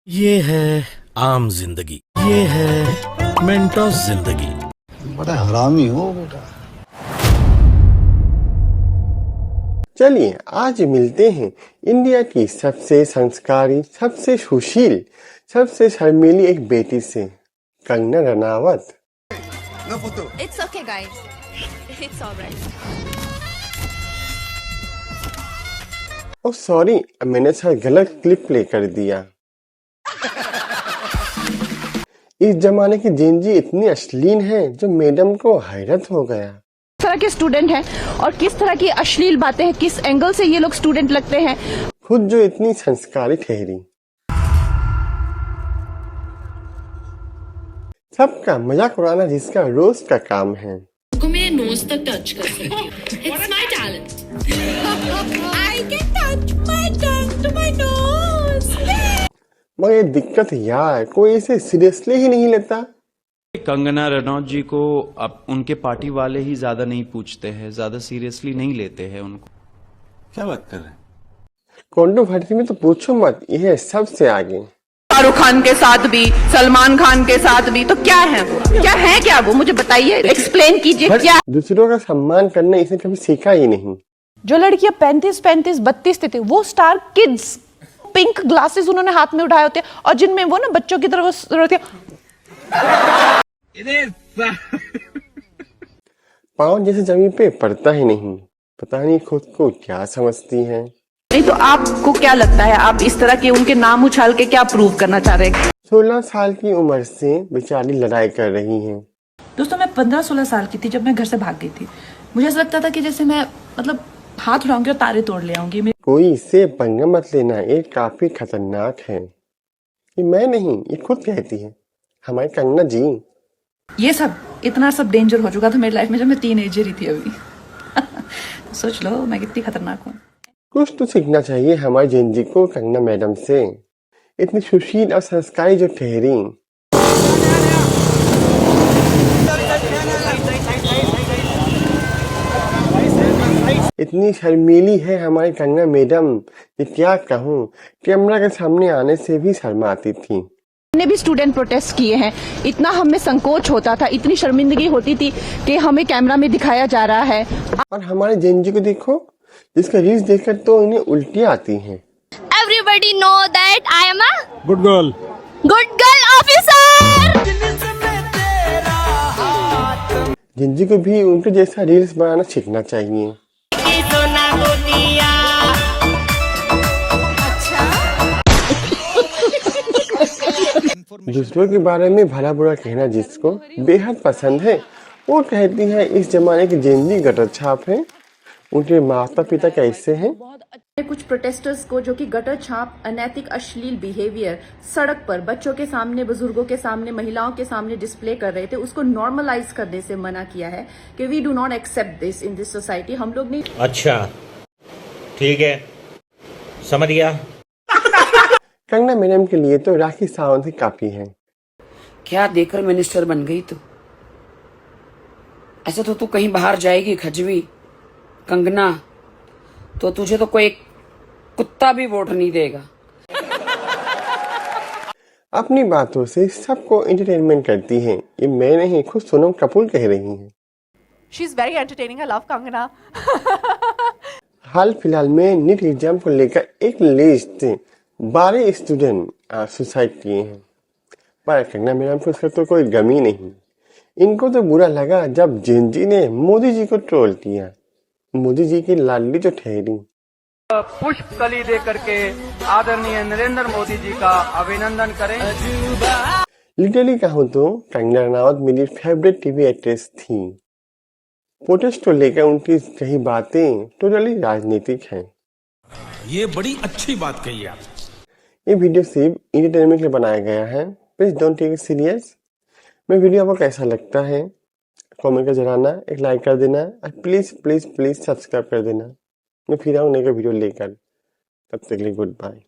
ये है आम जिंदगी, ये है मेंटोस जिंदगी। बड़ा हरामी हो बेटा। चलिए आज मिलते हैं इंडिया की सबसे संस्कारी, सबसे सुशील, सबसे शर्मीली एक बेटी से, Kangana Ranaut. It's okay, guys. It's alright. Oh sorry, मैंने शायद गलत क्लिप प्ले कर दिया। इस जमाने की जेनजी इतनी अश्लील है जो मैडम को हैरत हो गया। किस तरह के स्टूडेंट हैं और किस तरह की अश्लील बातें हैं, किस एंगल से ये लोग स्टूडेंट लगते हैं। खुद जो इतनी संस्कारी ठहरी, सबका मजाक उड़ाना जिसका रोज का काम है। को मैं नोज तक टच कर सकती हूँ। It's my talent. I can touch my tongue to my nose. मगर ये दिक्कत यार, कोई इसे सीरियसली ही नहीं लेता। कंगना रनौत जी को अब उनके पार्टी वाले ही ज्यादा नहीं पूछते हैं, ज्यादा सीरियसली नहीं लेते हैं उनको। क्या बात कर रहे हैं? कंट्रोवर्सी में तो पूछो मत, यह है सबसे आगे। शाहरुख खान के साथ भी, सलमान खान के साथ भी, तो क्या है वो, क्या वो मुझे बताइए, एक्सप्लेन कीजिए क्या। दूसरों का सम्मान करना इसने कभी सीखा ही नहीं। जो लड़कियां 35, 32 थी, वो स्टार किड्स, पिंक ग्लासेस उन्होंने हाथ में उठाए होते हैं और जिनमें वो ना बच्चों की तरह पाँव जैसे जमीन पे पड़ता ही नहीं, पता नहीं खुद को क्या समझती है। नहीं तो आपको क्या लगता है, आप इस तरह के उनके नाम उछाल के क्या प्रूव करना चाह रहे हैं? 16 साल की उम्र से बेचारी लड़ाई कर रही हैं। दोस्तों मैं 15-16 साल की थी जब मैं घर से भाग गई थी। मुझे ऐसा लगता था कि जैसे मैं हाथ उठाऊंगी और तारे तोड़ ले आऊंगी। कोई इससे पंगा मत लेना, ये काफी खतरनाक है। ये मैं नहीं, ये खुद कहती है हमारी कंगना जी। ये सब इतना सब डेंजर हो चुका था मेरी लाइफ में जब मैं टीनेजर ही थी अभी। सोच लो मैं कितनी खतरनाक हूँ। कुछ तो सीखना चाहिए हमारी जेनजी को कंगना मैडम से, इतनी सुशील और संस्कारी जो ठहरी। इतनी शर्मीली है हमारी कंगना मैडम कि क्या कहूँ, कैमरा के सामने आने से भी शर्माती थी। हमने भी स्टूडेंट प्रोटेस्ट किए हैं, इतना हमें संकोच होता था, इतनी शर्मिंदगी होती थी कि हमें कैमरा में दिखाया जा रहा है। और हमारे जेनजी को देखो, जिसका रील्स देखकर तो इन्हें उल्टी आती हैं। Everybody know that I am a good girl. good girl officer. Gen Z को भी उनके जैसा रील्स बनाना सीखना चाहिए। दूसरों के बारे में भला बुरा कहना जिसको बेहद पसंद है, वो कहती है इस जमाने की जेनजी गटर छाप है। उनके माता पिता कैसे हैं? कुछ प्रोटेस्टर्स को जो कि गटर छाप, अनैतिक, अश्लील बिहेवियर सड़क पर बच्चों के सामने, बुजुर्गों के सामने, महिलाओं के सामने डिस्प्ले कर रहे थे, उसको नॉर्मलाइज करने से मना किया है कि we do not accept this in this society. हम लोग नहीं। अच्छा ठीक है, समझ गया। कंगना मैडम के लिए तो राखी सावंत ही काफी है। क्या देकर मिनिस्टर बन गई तू? ऐसे तो तू कहीं बाहर जाएगी खजवी कंगना, तो तुझे तो कोई कुत्ता भी वोट नहीं देगा। अपनी बातों से सबको एंटरटेनमेंट करती है। ये मैं नहीं, खुद सोनम कपूर कह रही हैं। She is very entertaining, I love Kangana. हाल फिलहाल में नीट एग्जाम को लेकर एक लिस्ट 12 स्टूडेंट सुसाइड किए हैं, पर कंगना मैडम को उसका तो कोई गम ही नहीं। इनको तो बुरा लगा जब जेनजी ने मोदी जी को ट्रोल किया। मोदी जी की लाडली जो ठहरी। पुष्प कली दे करके आदरणीय नरेंद्र मोदी जी का अभिनंदन करें। लिटरली कहूँ तो कंगना रनावत मेरी फेवरेट टीवी एक्ट्रेस थी। प्रोटेस्ट को लेकर उनकी कई बातें टोटली राजनीतिक हैं। ये बड़ी अच्छी बात कही आप। ये वीडियो सिर्फ एंटरटेनमेंट के लिए बनाया गया है, please don't take it serious. मैं वीडियो आपको कैसा लगता है कमेंट कर जनाना, एक लाइक कर देना और प्लीज प्लीज प्लीज सब्सक्राइब कर देना। मैं फिर आऊँ नए वीडियो लेकर, तब तक के लिए गुड बाय।